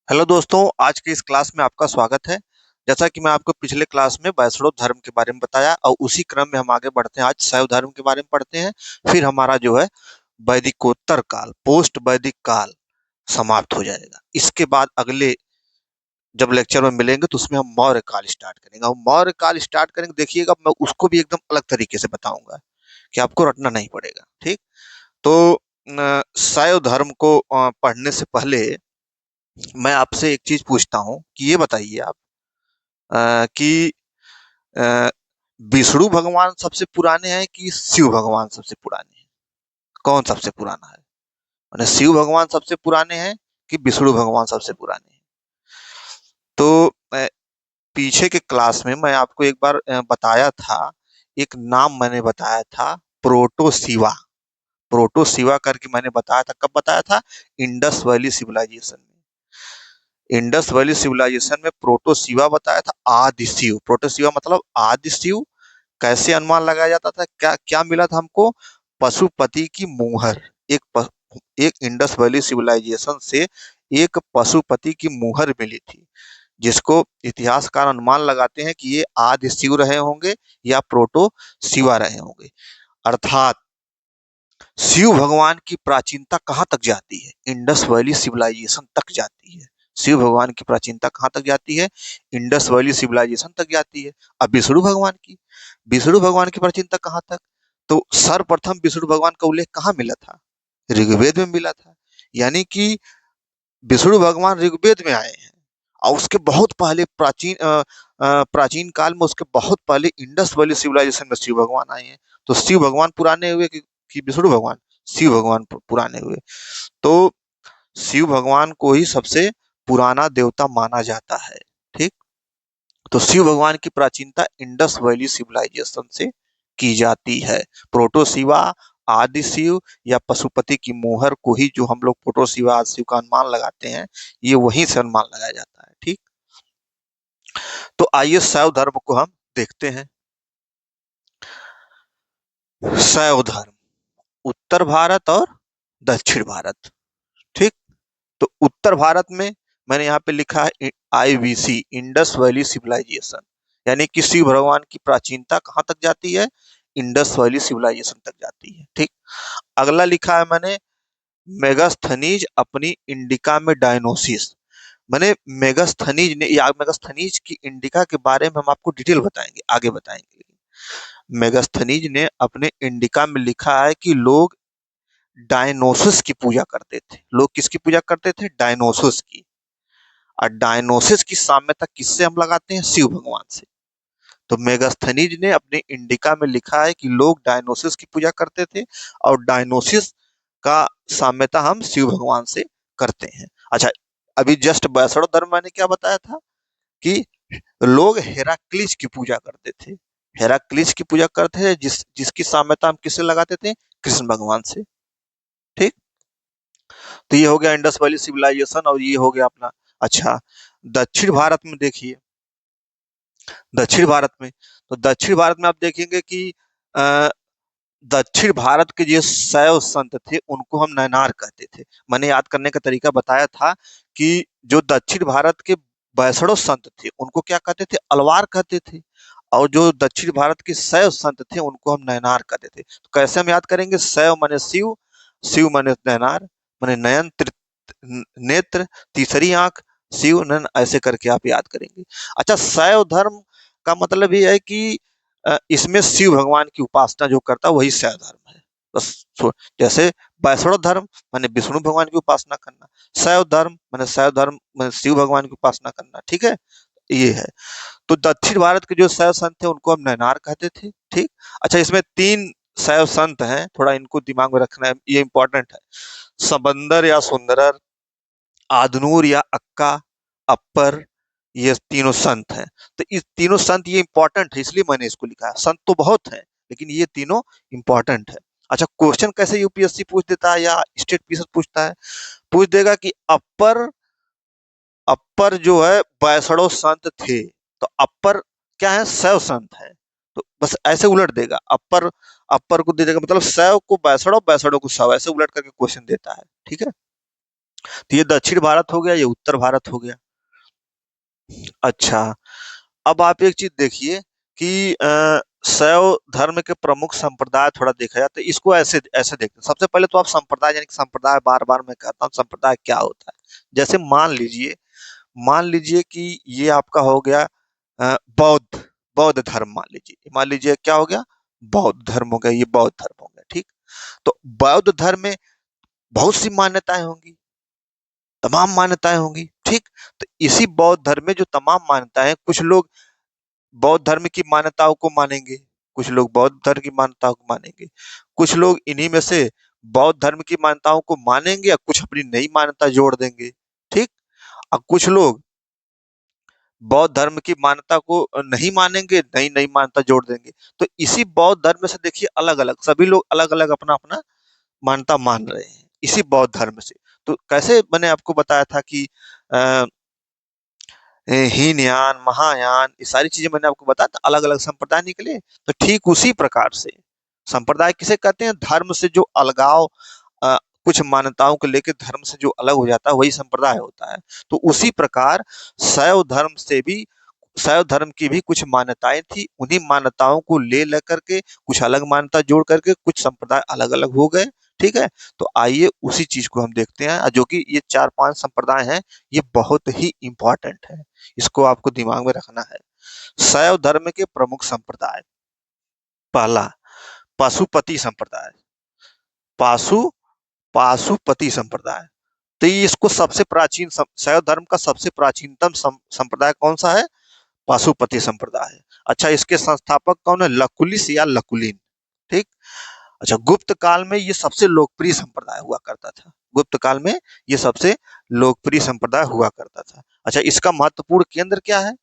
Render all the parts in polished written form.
Hello दोस्तों, आज के इस क्लास में आपका स्वागत है। जैसा कि मैं आपको पिछले क्लास में वैष्णव धर्म के बारे में बताया और उसी क्रम में हम आगे बढ़ते हैं। आज शैव धर्म के बारे में पढ़ते हैं। फिर हमारा जो है वैदिकोत्तर काल, पोस्ट वैदिक काल समाप्त हो जाएगा। इसके बाद अगले जब लेक्चर में मिलेंगे तो उसमें हम मौर्य काल स्टार्ट करेंगे और मौर्य काल स्टार्ट करेंगे। देखिएगा, मैं उसको भी एकदम अलग तरीके से बताऊंगा कि आपको रटना नहीं पड़ेगा। ठीक। तो शैव धर्म को पढ़ने से पहले मैं आपसे एक चीज पूछता हूँ कि ये बताइए आप कि अ, विष्णु भगवान सबसे पुराने हैं कि शिव भगवान सबसे पुराने हैं? कौन सबसे पुराना है? माने शिव भगवान सबसे पुराने हैं कि विष्णु भगवान सबसे पुराने हैं? तो पीछे के क्लास में मैं आपको एक बार बताया था, एक नाम मैंने बताया था, प्रोटो शिवा। प्रोटो शिवा करके मैंने बताया था। कब बताया था? इंडस वैली सिविलाइजेशन में। इंडस वैली सिविलाइजेशन में प्रोटो शिवा बताया था, आदि शिव। प्रोटो शिवा मतलब आदि शिव। कैसे अनुमान लगाया जाता था? क्या क्या मिला था हमको? पशुपति की मुहर। एक इंडस वैली सिविलाइजेशन से एक पशुपति की मुहर मिली थी, जिसको इतिहासकार अनुमान लगाते हैं कि ये आदि शिव रहे होंगे या प्रोटो शिवा रहे होंगे। अर्थात शिव भगवान की प्राचीनता कहाँ तक जाती है? इंडस वैली सिविलाइजेशन तक जाती है। शिव भगवान की प्राचीनता कहाँ तक जाती है? इंडस वैली सिविलाइजेशन तक जाती है। अब विष्णु भगवान की प्राचीनता कहाँ तक? तो सर्वप्रथम विष्णु भगवान का उल्लेख कहाँ मिला था? ऋग्वेद में मिला था। यानी कि विष्णु भगवान ऋग्वेद में आए हैं और उसके बहुत पहले प्राचीन काल में, उसके बहुत पहले इंडस वैली सिविलाइजेशन में शिव भगवान आए हैं। तो शिव भगवान पुराने हुए कि विष्णु भगवान? शिव भगवान पुराने हुए। तो शिव भगवान को ही सबसे पुराना देवता माना जाता है। ठीक। तो शिव भगवान की प्राचीनता इंडस वैली सिविलाइजेशन से की जाती है। प्रोटो शिवा, आदि शिव या पशुपति की मोहर को ही जो हम लोग प्रोटो शिवा आदि शिव का अनुमान लगाते हैं, ये वहीं से अनुमान लगाया जाता है। ठीक। तो आइए शैव धर्म को हम देखते हैं। शैव धर्म, उत्तर भारत और दक्षिण भारत। ठीक। तो उत्तर भारत में मैंने यहाँ पे लिखा है आईवीसी, इंडस वैली सिविलाइजेशन। यानी कि शिव भगवान की प्राचीनता कहाँ तक जाती है? इंडस वैली सिविलाइजेशन तक जाती है। ठीक। अगला लिखा है मैंने मेगास्थनीज अपनी इंडिका में डायनोसिस। मैंने मेगास्थनीज ने या मेगास्थनीज की इंडिका के बारे में हम आपको डिटेल बताएंगे, आगे बताएंगे। मेगास्थनीज ने अपने इंडिका में लिखा है कि लोग डायनोसिस की पूजा करते थे। लोग किसकी पूजा करते थे? डायनोसिस की। और डायनोसिस की साम्यता किससे हम लगाते हैं? शिव भगवान से। तो मेगास्थनीज ने अपने इंडिका में लिखा है कि लोग डायनोसिस की पूजा करते थे और डायनोसिस का साम्यता हम शिव भगवान से करते हैं। अच्छा, अभी जस्ट वैष्णव धर्म मैंने क्या बताया था कि लोग हेराक्लिस की पूजा करते थे। हेराक्लिस की पूजा करते थे, जिसकी साम्यता हम किससे लगाते थे? कृष्ण भगवान से। ठीक। तो ये हो गया इंडस वैली सिविलाइजेशन और ये हो गया अपना। अच्छा, दक्षिण भारत में देखिए। दक्षिण भारत में आप देखेंगे कि अ, दक्षिण भारत के जो शैव संत थे उनको हम नयनार कहते थे। मैंने याद करने का तरीका बताया था कि जो दक्षिण भारत के वैष्णव संत थे उनको क्या कहते थे? अलवार कहते थे। और जो दक्षिण भारत के शैव संत थे उनको हम नयनार कहते थे। तो कैसे हम याद करेंगे? शैव माने शिव, शिव माने नयनार, माने नयन, नेत्र, तीसरी आंख, शिव नयन, ऐसे करके आप याद करेंगे। अच्छा, शैव धर्म का मतलब ये है कि इसमें शिव भगवान की उपासना जो करता है वही शैव धर्म है। बस जैसे वैष्णव धर्म माने विष्णु भगवान की उपासना करना, शैव धर्म माने शिव भगवान की उपासना करना। ठीक है, ये है। तो दक्षिण भारत के जो शैव संत थे उनको हम नयनार कहते थे। ठीक। अच्छा, इसमें तीन शैव संत हैं, थोड़ा इनको दिमाग में रखना है, ये इंपॉर्टेंट है। सबंदर या सुंदरर, आदनूर या अक्का, अप्पर, ये तीनों संत हैं। तो इस तीनों संत, ये इंपॉर्टेंट है इसलिए मैंने इसको लिखा है। संत तो बहुत है लेकिन ये तीनों इंपॉर्टेंट है। अच्छा, क्वेश्चन कैसे यूपीएससी पूछ देता है या स्टेट पीएससी पूछता है? पूछ देगा कि अप्पर, अप्पर जो है वैष्णव संत थे, तो अप्पर क्या है? शैव संत है। तो बस ऐसे उलट देगा, अप्पर अप्पर को दे देगा मतलब शैव को वैष्णव, वैष्णव को शैव, ऐसे उलट करके क्वेश्चन देता है। ठीक है। तो ये दक्षिण भारत हो गया, ये उत्तर भारत हो गया। अच्छा, अब आप एक चीज देखिए कि शैव धर्म के प्रमुख संप्रदाय थोड़ा देखा जाए तो इसको ऐसे ऐसे देखते हैं। सबसे पहले तो आप संप्रदाय, यानी कि संप्रदाय, बार बार मैं कहता हूँ संप्रदाय क्या होता है। जैसे मान लीजिए कि ये आपका हो गया बौद्ध बौद्ध धर्म। मान लीजिए क्या हो गया, बौद्ध धर्म हो गया, ये बौद्ध धर्म हो गया, ठीक। तो बौद्ध धर्म में बहुत सी मान्यताएं होंगी, तमाम मान्यताएं होंगी, ठीक। तो इसी बौद्ध धर्म में जो तमाम मान्यताएं, कुछ लोग बौद्ध धर्म की मान्यताओं को मानेंगे, कुछ लोग बौद्ध धर्म की मान्यताओं को मानेंगे, कुछ लोग इन्हीं में से बौद्ध धर्म की मान्यताओं को मानेंगे या कुछ अपनी नई मान्यता जोड़ देंगे, ठीक। अब कुछ लोग बौद्ध धर्म की मान्यता को नहीं मानेंगे, नई नई मान्यता जोड़ देंगे। तो इसी बौद्ध धर्म में से देखिए अलग अलग सभी लोग अलग अलग अपना अपना मान्यता मान रहे हैं इसी बौद्ध धर्म से। तो कैसे मैंने आपको बताया था कि अ, हीनयान, महायान, ये सारी चीजें मैंने आपको बताया था, अलग अलग संप्रदाय निकले। तो ठीक उसी प्रकार से संप्रदाय किसे कहते हैं, धर्म से जो अलगाव, अ, कुछ मान्यताओं को लेकर धर्म से जो अलग हो जाता है वही संप्रदाय होता है। तो उसी प्रकार शैव धर्म से भी, शैव धर्म की भी कुछ मान्यताएं थी, उन्हीं मान्यताओं को ले लेकर के कुछ अलग मान्यता जोड़ करके कुछ संप्रदाय अलग अलग हो गए, ठीक है। तो आइए उसी चीज को हम देखते हैं, जो कि ये चार पांच संप्रदाय हैं, ये बहुत ही इंपॉर्टेंट है, इसको आपको दिमाग में रखना है। शैव धर्म के प्रमुख संप्रदाय, पहला पशुपति संप्रदाय, पाशु पाशुपति संप्रदाय। तो ये इसको सबसे प्राचीन शैव धर्म का सबसे प्राचीनतम संप्रदाय कौन सा है, पाशुपति संप्रदाय है। अच्छा, इसके संस्थापक कौन है, लकुलिस या लकुलिन, ठीक। अच्छा, गुप्त काल में ये सबसे लोकप्रिय संप्रदाय हुआ करता था, गुप्त काल में ये सबसे लोकप्रिय संप्रदाय हुआ करता था। अच्छा, इसका महत्वपूर्ण केंद्र क्या है,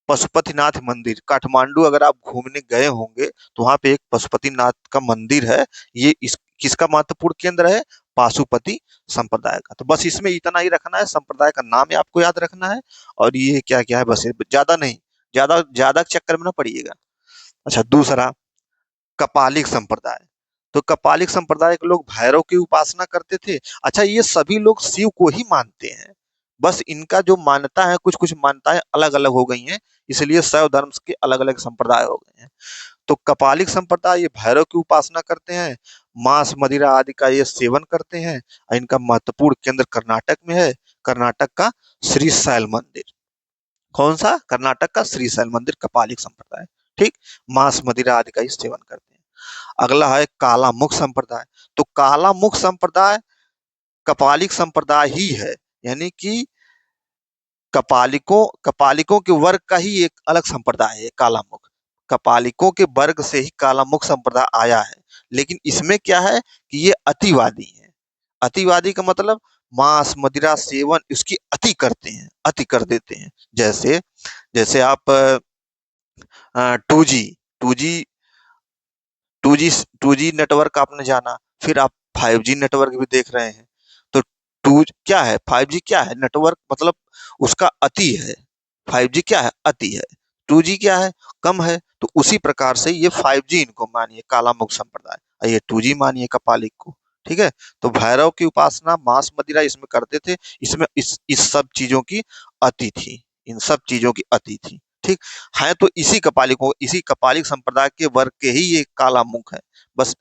पशुपतिनाथ मंदिर। काठमांडू अगर आप घूमने गए होंगे तो वहां पे एक पशुपतिनाथ का मंदिर है। ये इस किसका महत्वपूर्ण केंद्र है, पाशुपति संप्रदाय का। तो बस इसमें इतना ही रखना है, संप्रदाय का नाम ही आपको याद रखना है, और ये क्या क्या है, बस ज्यादा नहीं, ज्यादा ज्यादा चक्कर में ना पड़िएगा। अच्छा, दूसरा कपालिक संप्रदाय। तो कपालिक संप्रदाय के लोग भैरव की उपासना करते थे। अच्छा, ये सभी लोग शिव को ही मानते हैं, बस इनका जो मान्यता है, कुछ कुछ मान्यताएं अलग अलग हो गई हैं, इसलिए शैव धर्म के अलग अलग संप्रदाय हो गए हैं। तो कपालिक संप्रदाय ये भैरव की उपासना करते हैं, मांस मदिरा आदि का ये सेवन करते हैं, और इनका महत्वपूर्ण केंद्र कर्नाटक में है, कर्नाटक का श्रीशैल मंदिर। कौन सा, कर्नाटक का श्रीशैल मंदिर, कपालिक संप्रदाय, ठीक। मांस मदिरा आदि का ही सेवन करते हैं। अगला है कालामुख संप्रदाय। तो कालामुख संप्रदाय कपालिक संप्रदाय ही है, यानी कि कपालिकों के वर्ग का ही एक अलग संप्रदाय है कालामुख। कपालिकों के वर्ग से ही कालामुख संप्रदाय आया है, लेकिन इसमें क्या है कि ये अतिवादी है। अतिवादी का मतलब मांस मदिरा सेवन इसकी अति करते हैं, अति कर देते हैं। जैसे जैसे आप two G two G two G two G network आपने जाना, फिर आप 5G नेटवर्क भी देख रहे हैं। तो टू क्या है, 5G क्या है, नेटवर्क मतलब उसका अति है। 5G क्या है, अति है। 2G क्या है, कम है। तो उसी प्रकार से ये 5G इनको मानिए कालामुख संप्रदाय, और ये 2G मानिए कपालिक को, ठीक है। तो भैरव की उपासना, मांस मदिरा इसमें करते थे, इसमें इस सब चीजों की अति थी, इन सब चीजों की अति थी, ठीक है। तो इसी कपालिक संप्रदाय के वर्ग के ही ये कालामुख है। बस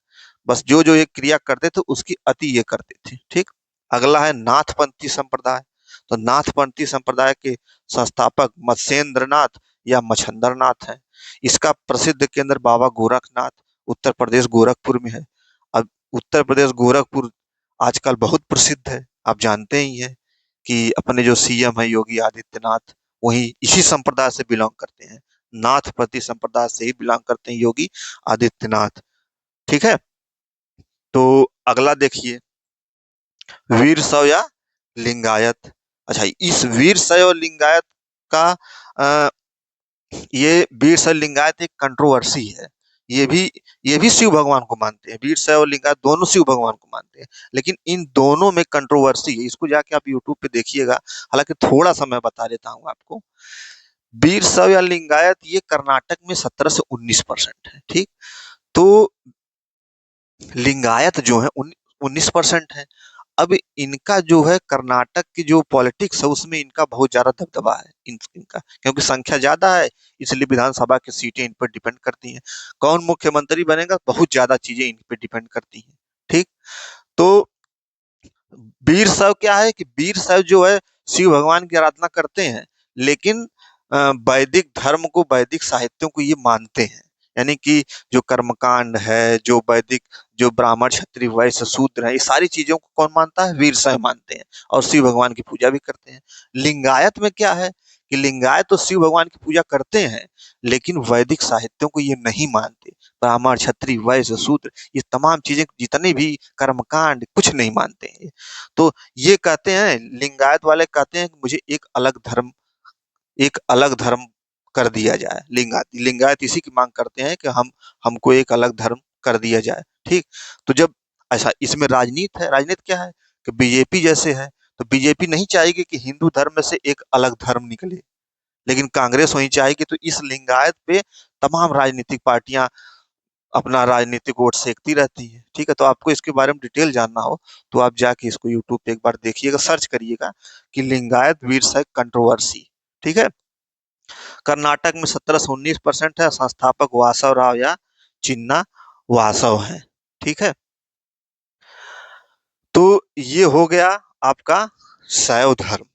बस जो जो ये क्रिया करते थे उसकी अति ये करते थे, ठीक। अगला है नाथपंथी संप्रदाय। तो नाथपंथी संप्रदाय के संस्थापक मत्स्येंद्रनाथ या मच्छंद्रनाथ हैं। इसका प्रसिद्ध केंद्र बाबा गोरखनाथ, उत्तर प्रदेश गोरखपुर में है। अब उत्तर प्रदेश गोरखपुर आजकल बहुत प्रसिद्ध है, आप जानते ही हैं कि अपने जो सीएम है योगी आदित्यनाथ, वही इसी संप्रदाय से बिलोंग करते हैं, नाथपंथी संप्रदाय से ही बिलोंग करते हैं योगी आदित्यनाथ, ठीक है। तो अगला देखिए, वीर शैव या लिंगायत। अच्छा, इस वीर शैव और लिंगायत का अ, ये वीर शैव लिंगायत एक कंट्रोवर्सी है। ये भी ये भी शिव भगवान को मानते हैं, वीर शैव और लिंगायत दोनों शिव भगवान को मानते हैं, लेकिन इन दोनों में कंट्रोवर्सी है। इसको जाके आप यूट्यूब पे देखिएगा, हालांकि थोड़ा सा मैं बता देता हूँ आपको। वीर शैव या लिंगायत ये कर्नाटक में 17 से 19% है, ठीक। तो लिंगायत जो है 19% है। अब इनका जो है कर्नाटक की जो पॉलिटिक्स है उसमें इनका बहुत ज्यादा दबदबा है इनका, क्योंकि संख्या ज्यादा है, इसलिए विधानसभा की सीटें इन पर डिपेंड करती हैं। कौन मुख्यमंत्री बनेगा, बहुत ज्यादा चीजें इन पर डिपेंड करती हैं। ठीक। तो वीर शैव क्या है कि वीर शैव जो है शिव भगवान की आराधना करते हैं, लेकिन वैदिक धर्म को, वैदिक साहित्यों को ये मानते हैं। यानी कि जो कर्मकांड है, जो वैदिक, जो ब्राह्मण क्षत्रिय वैश्य शूद्र है, ये सारी चीजों को कौन मानता है, वीर शैव मानते हैं, और शिव भगवान की पूजा भी करते हैं। लिंगायत में क्या है कि लिंगायत तो शिव भगवान की पूजा करते हैं, लेकिन वैदिक साहित्यों को ये नहीं मानते। ब्राह्मण क्षत्रिय वैश्य शूद्र ये तमाम चीजें, जितने भी कर्मकांड, कुछ नहीं मानते हैं। तो ये कहते हैं, लिंगायत वाले कहते हैं कि मुझे एक अलग धर्म कर दिया जाए। लिंगायत लिंगायत इसी की मांग करते हैं कि हमको एक अलग धर्म कर दिया जाए। ठीक। तो जब ऐसा, इसमें राजनीति है, राजनीति क्या है कि बीजेपी जैसे है, तो बीजेपी नहीं चाहेगी कि हिंदू धर्म में से एक अलग धर्म निकले, लेकिन कांग्रेस वही चाहेगी। तो इस लिंगायत पे तमाम राजनीतिक पार्टियां अपना राजनीतिक वोट सेकती रहती है। ठीक है। तो आपको इसके बारे में डिटेल जानना हो तो आप जाके इसको यूट्यूब पे एक बार देखिएगा, सर्च करिएगा कि लिंगायत वीर शैव कंट्रोवर्सी। ठीक है। कर्नाटक में 17 से 19% है। संस्थापक वासव राव या चिन्ना वासव है। ठीक है। तो ये हो गया आपका शैव धर्म।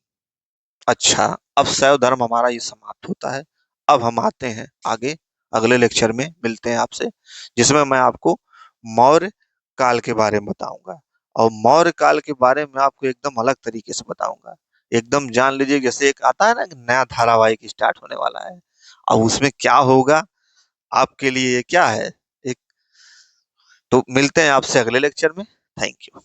अच्छा, अब शैव धर्म हमारा ये समाप्त होता है। अब हम आते हैं आगे, अगले लेक्चर में मिलते हैं आपसे, जिसमें मैं आपको मौर्य काल के बारे में बताऊंगा। और मौर्य काल के बारे में आपको एकदम अलग तरीके से बताऊंगा। एकदम जान लीजिए, जैसे एक आता है ना कि नया धारावाहिक स्टार्ट होने वाला है, और उसमें क्या होगा आपके लिए, ये क्या है एक। तो मिलते हैं आपसे अगले लेक्चर में। Thank you.